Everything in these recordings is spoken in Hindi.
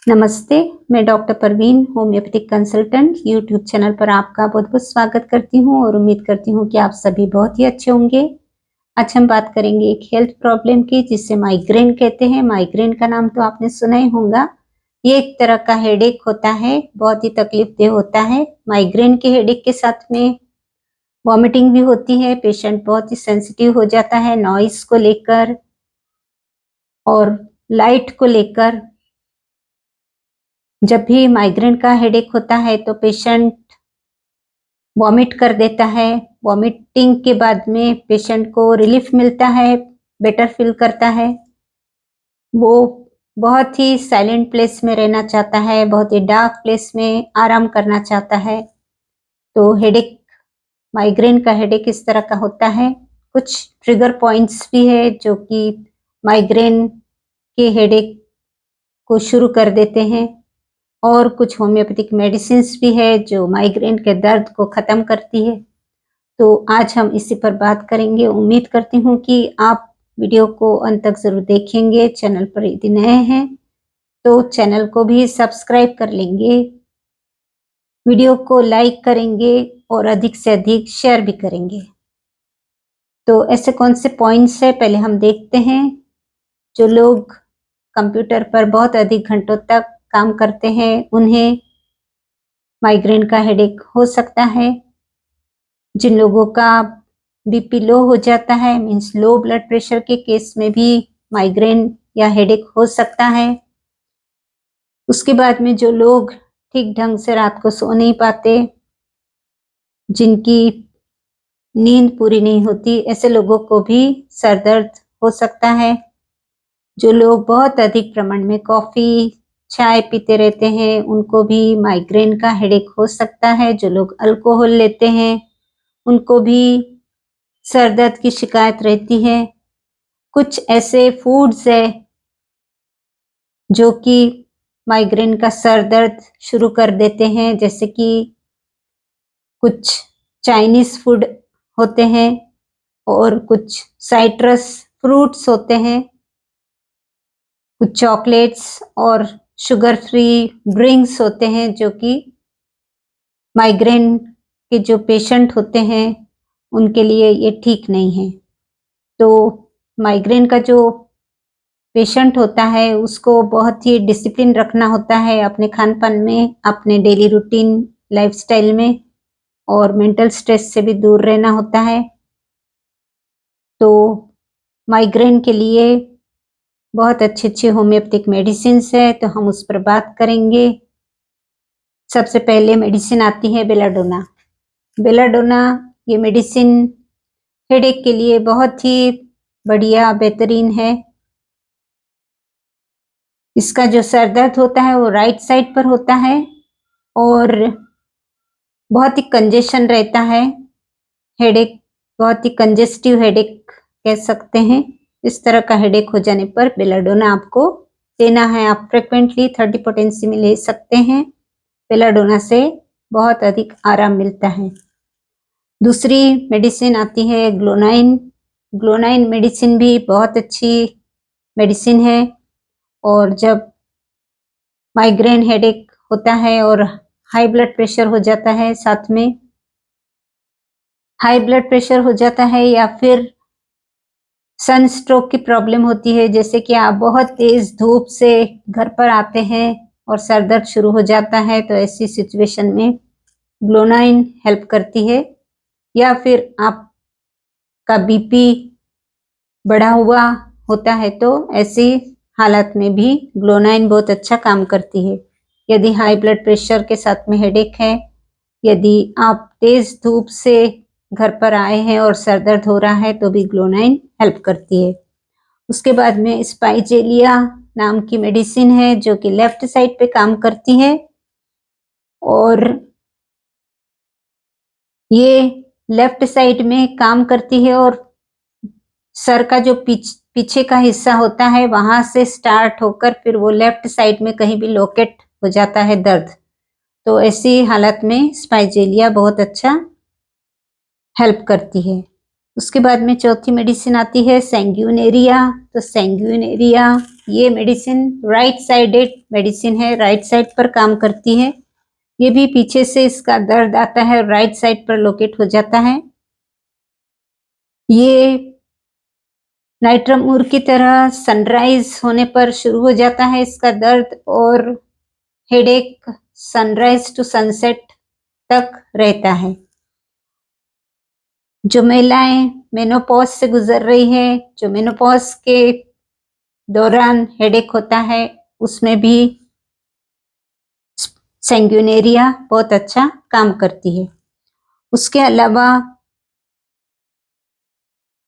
नमस्ते, मैं doctor Parveen homeopathic consultant YouTube channel पर आपका बहुत-बहुत स्वागत करती हूँ और उम्मीद करती हूँ कि आप सभी बहुत ही अच्छे होंगे। आज हम बात करेंगे एक हेल्थ प्रॉब्लम की जिसे माइग्रेन कहते हैं। माइग्रेन का नाम तो आपने सुना ही होगा। ये एक तरह का हेडेक होता है, बहुत ही तकलीफदेह होता है। माइग्रेन के हेडेक के साथ में वॉमिटिंग भी होती है, पेशेंट बहुत ही सेंसिटिव हो जाता है नॉइज़ को लेकर और लाइट को लेकर। जब भी माइग्रेन का हेडेक होता है तो पेशेंट वॉमिट कर देता है। वॉमिटिंग के बाद में पेशेंट को रिलीफ मिलता है, बेटर फील करता है। वो बहुत ही साइलेंट प्लेस में रहना चाहता है, बहुत ही डार्क प्लेस में आराम करना चाहता है। तो हेडेक, माइग्रेन का हेडेक इस तरह का होता है। कुछ ट्रिगर पॉइंट्स भी है जो कि माइग्रेन के हेडेक को शुरू कर देते हैं और कुछ होम्योपैथिक मेडिसिन्स भी है जो माइग्रेन के दर्द को ख़त्म करती है। तो आज हम इसी पर बात करेंगे। उम्मीद करती हूँ कि आप वीडियो को अंत तक ज़रूर देखेंगे। चैनल पर यदि नए हैं तो चैनल को भी सब्सक्राइब कर लेंगे, वीडियो को लाइक करेंगे और अधिक से अधिक शेयर भी करेंगे। तो ऐसे कौन से पॉइंट्स हैं पहले हम देखते हैं। जो लोग कंप्यूटर पर बहुत अधिक घंटों तक काम करते हैं उन्हें माइग्रेन का हेडेक हो सकता है। जिन लोगों का बीपी लो हो जाता है, मीन्स लो ब्लड प्रेशर के केस में भी माइग्रेन या हेडेक हो सकता है। उसके बाद में जो लोग ठीक ढंग से रात को सो नहीं पाते, जिनकी नींद पूरी नहीं होती, ऐसे लोगों को भी सर दर्द हो सकता है। जो लोग बहुत अधिक प्रमाण में कॉफ़ी, चाय पीते रहते हैं, उनको भी माइग्रेन का हेडेक हो सकता है। जो लोग अल्कोहल लेते हैं, उनको भी सर दर्द की शिकायत रहती है। कुछ ऐसे फूड्स हैं जो कि माइग्रेन का सर दर्द शुरू कर देते हैं, जैसे कि कुछ चाइनीज़ फूड होते हैं और कुछ साइट्रस फ्रूट्स होते हैं, कुछ चॉकलेट्स और शुगर फ्री ड्रिंक्स होते हैं जो कि माइग्रेन के जो पेशेंट होते हैं उनके लिए ये ठीक नहीं है। तो माइग्रेन का जो पेशेंट होता है उसको बहुत ही डिसिप्लिन रखना होता है अपने खान-पान में, अपने डेली रूटीन लाइफ़स्टाइल में और मेंटल स्ट्रेस से भी दूर रहना होता है। तो माइग्रेन के लिए बहुत अच्छी-अच्छी होम्योपैथिक मेडिसिन्स है, तो हम उस पर बात करेंगे। सबसे पहले मेडिसिन आती है बेलाडोना। बेलाडोना ये मेडिसिन हेडेक के लिए बहुत ही बढ़िया, बेहतरीन है। इसका जो सर दर्द होता है वो राइट साइड पर होता है और बहुत ही कंजेशन रहता है। हेडेक बहुत ही कंजेस्टिव हेडेक कह सकते हैं। इस तरह का हेडेक हो जाने पर बेलाडोना आपको लेना है। आप फ्रीक्वेंटली 30 पोटेंसी में ले सकते हैं। बेलाडोना से बहुत अधिक आराम मिलता है। दूसरी मेडिसिन आती है ग्लोनाइन। ग्लोनाइन मेडिसिन भी बहुत अच्छी मेडिसिन है और जब माइग्रेन हेडेक होता है और हाई ब्लड प्रेशर हो जाता है, साथ में हाई ब्लड प्रेशर हो जाता है या फिर सनस्ट्रोक की प्रॉब्लम होती है, जैसे कि आप बहुत तेज़ धूप से घर पर आते हैं और सर दर्द शुरू हो जाता है, तो ऐसी सिचुएशन में ग्लोनाइन हेल्प करती है। या फिर आपका बीपी बढ़ा हुआ होता है तो ऐसी हालत में भी ग्लोनाइन बहुत अच्छा काम करती है। यदि हाई ब्लड प्रेशर के साथ में हेडेक है, यदि आप तेज़ धूप से घर पर आए हैं और सर दर्द हो रहा है तो भी ग्लोनाइन हेल्प करती है। उसके बाद में स्पाइजेलिया नाम की मेडिसिन है जो कि लेफ्ट साइड पे काम करती है और ये लेफ्ट साइड में काम करती है और सर का जो पीछे का हिस्सा होता है वहां से स्टार्ट होकर फिर वो लेफ्ट साइड में कहीं भी लोकेट हो जाता है दर्द। तो ऐसी हालत में स्पाइजेलिया बहुत अच्छा हेल्प करती है। उसके बाद में चौथी मेडिसिन आती है सैंग्यूनेरिया। तो सैंग्यूनेरिया ये मेडिसिन राइट साइडेड मेडिसिन है, राइट साइड पर काम करती है। ये भी पीछे से इसका दर्द आता है और राइट साइड पर लोकेट हो जाता है। ये नाइट्रमूर की तरह सनराइज होने पर शुरू हो जाता है इसका दर्द, और हेडेक सनराइज टू सनसेट तक रहता है। जो महिलाएं मेनोपॉज से गुजर रही है, जो मेनोपॉज के दौरान हेडेक होता है, उसमें भी सैंग्यूनेरिया बहुत अच्छा काम करती है। उसके अलावा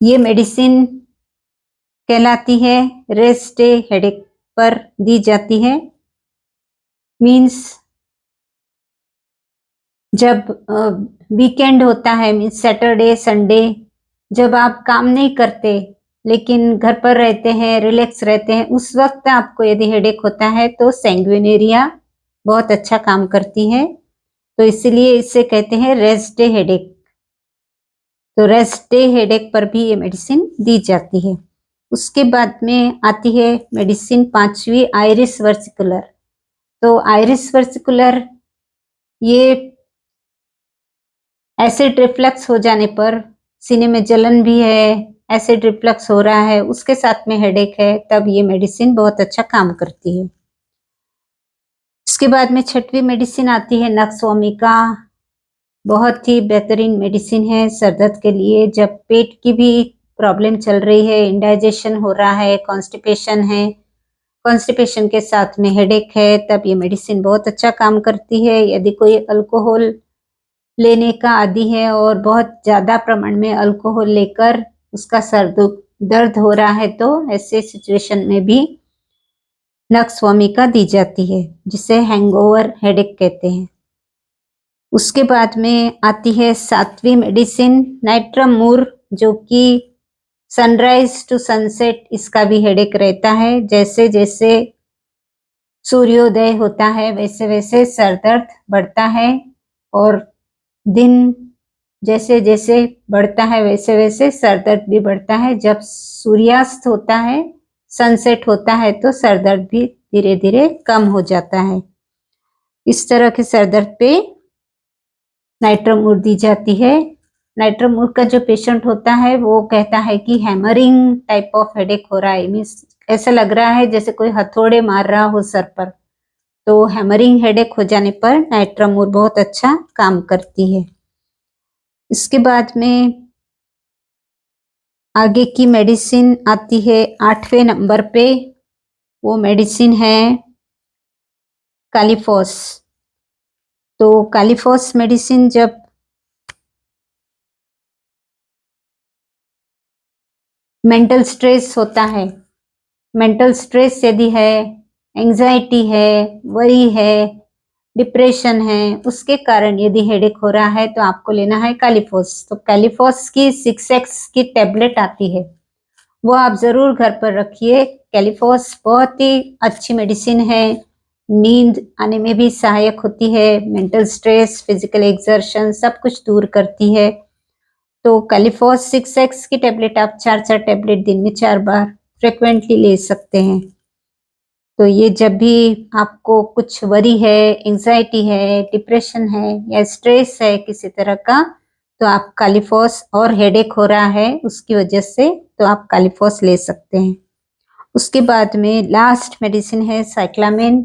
ये मेडिसिन कहलाती है रेस्ट डे हेडेक पर दी जाती है। मीन्स जब वीकेंड होता है, मीन्स सैटरडे संडे, जब आप काम नहीं करते लेकिन घर पर रहते हैं, रिलैक्स रहते हैं, उस वक्त आपको यदि हेडेक होता है तो सैंग्यूनेरिया बहुत अच्छा काम करती है। तो इसलिए इसे कहते हैं रेस्ट डे हेडेक। तो रेस्ट डे हेडेक पर भी ये मेडिसिन दी जाती है। उसके बाद में आती है मेडिसिन पांचवी आइरिस वर्सिकुलर। तो आइरिस वर्सिकुलर ये एसिड रिफ्लक्स हो जाने पर, सीने में जलन भी है, एसिड रिफ्लक्स हो रहा है, उसके साथ में हेडेक है, तब ये मेडिसिन बहुत अच्छा काम करती है। इसके बाद में छठवीं मेडिसिन आती है नक्सवामिका। बहुत ही बेहतरीन मेडिसिन है सर दर्द के लिए। जब पेट की भी प्रॉब्लम चल रही है, इंडाइजेशन हो रहा है, कॉन्स्टिपेशन है, कॉन्स्टिपेशन के साथ में हेडेक है, तब ये मेडिसिन बहुत अच्छा काम करती है। यदि कोई अल्कोहल लेने का आदी है और बहुत ज़्यादा प्रमाण में अल्कोहल लेकर उसका सर दर्द हो रहा है, तो ऐसे सिचुएशन में भी नक्सवामिका दी जाती है, जिसे हैंगओवर हेडेक कहते हैं। उसके बाद में आती है सातवीं मेडिसिन नाइट्रमूर, जो कि सनराइज टू सनसेट इसका भी हेडेक रहता है। जैसे जैसे सूर्योदय होता है वैसे वैसे सर दर्द बढ़ता है, और दिन जैसे जैसे बढ़ता है वैसे वैसे सर दर्द भी बढ़ता है। जब सूर्यास्त होता है, सनसेट होता है, तो सर दर्द भी धीरे धीरे कम हो जाता है। इस तरह के सर दर्द पे नाइट्रमूर दी जाती है। नाइट्रमूर का जो पेशेंट होता है वो कहता है कि हैमरिंग टाइप ऑफ हेडेक हो रहा है, मीन्स ऐसा लग रहा है जैसे कोई हथौड़े मार रहा हो सर पर। तो हैमरिंग हेडेक हो जाने पर नाइट्रमूर बहुत अच्छा काम करती है। इसके बाद में आगे की मेडिसिन आती है 8वें नंबर पे। वो मेडिसिन है कालीफॉस। तो कालीफॉस मेडिसिन जब मेंटल स्ट्रेस होता है, मेंटल स्ट्रेस यदि है, एंजाइटी है, वरी है, डिप्रेशन है, उसके कारण यदि हेडेक हो रहा है तो आपको लेना है कालीफॉस। तो कालीफॉस की 6x की टेबलेट आती है, वो आप जरूर घर पर रखिए। कालीफॉस बहुत ही अच्छी मेडिसिन है, नींद आने में भी सहायक होती है, मेंटल स्ट्रेस, फिजिकल एक्सर्शन सब कुछ दूर करती है। तो कालीफॉस 6x की टेबलेट आप 4 टेबलेट दिन में 4 बार फ्रिक्वेंटली ले सकते हैं। तो ये जब भी आपको कुछ वरी है, एंजाइटी है, डिप्रेशन है या स्ट्रेस है किसी तरह का, तो आप कालीफॉस, और हेडेक हो रहा है उसकी वजह से, तो आप कालीफॉस ले सकते हैं। उसके बाद में लास्ट मेडिसिन है साइक्लामिन।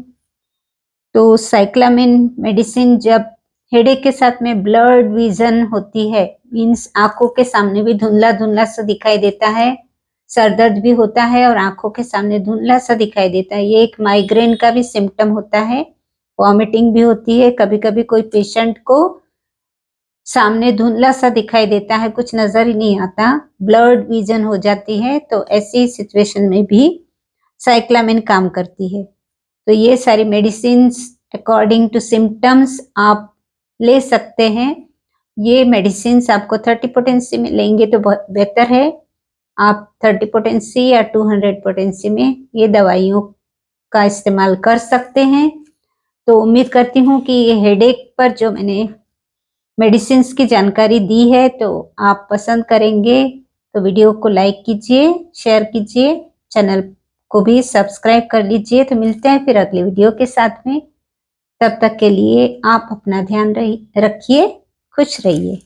तो साइक्लामिन मेडिसिन जब हेडेक के साथ में ब्लर्ड विजन होती है, मीन्स आंखों के सामने भी धुंधला धुंधला सा दिखाई देता है, सर दर्द भी होता है और आंखों के सामने धुंधला सा दिखाई देता है, ये एक माइग्रेन का भी सिम्टम होता है। वॉमिटिंग भी होती है, कभी कभी कोई पेशेंट को सामने धुंधला सा दिखाई देता है, कुछ नजर ही नहीं आता, ब्लर्ड विजन हो जाती है। तो ऐसी सिचुएशन में भी साइक्लामिन काम करती है। तो ये सारी मेडिसिन अकॉर्डिंग टू सिम्टम्स आप ले सकते हैं। ये मेडिसिन आपको 30 पोटेंसी में लेंगे तो बहुत बेहतर है। आप 30 पोटेंसी या 200 पोटेंसी में ये दवाइयों का इस्तेमाल कर सकते हैं। तो उम्मीद करती हूँ कि ये हेडेक पर जो मैंने मेडिसिन्स की जानकारी दी है, तो आप पसंद करेंगे तो वीडियो को लाइक कीजिए, शेयर कीजिए, चैनल को भी सब्सक्राइब कर लीजिए। तो मिलते हैं फिर अगले वीडियो के साथ में। तब तक के लिए आप अपना ध्यान रखिए, खुश रहिए।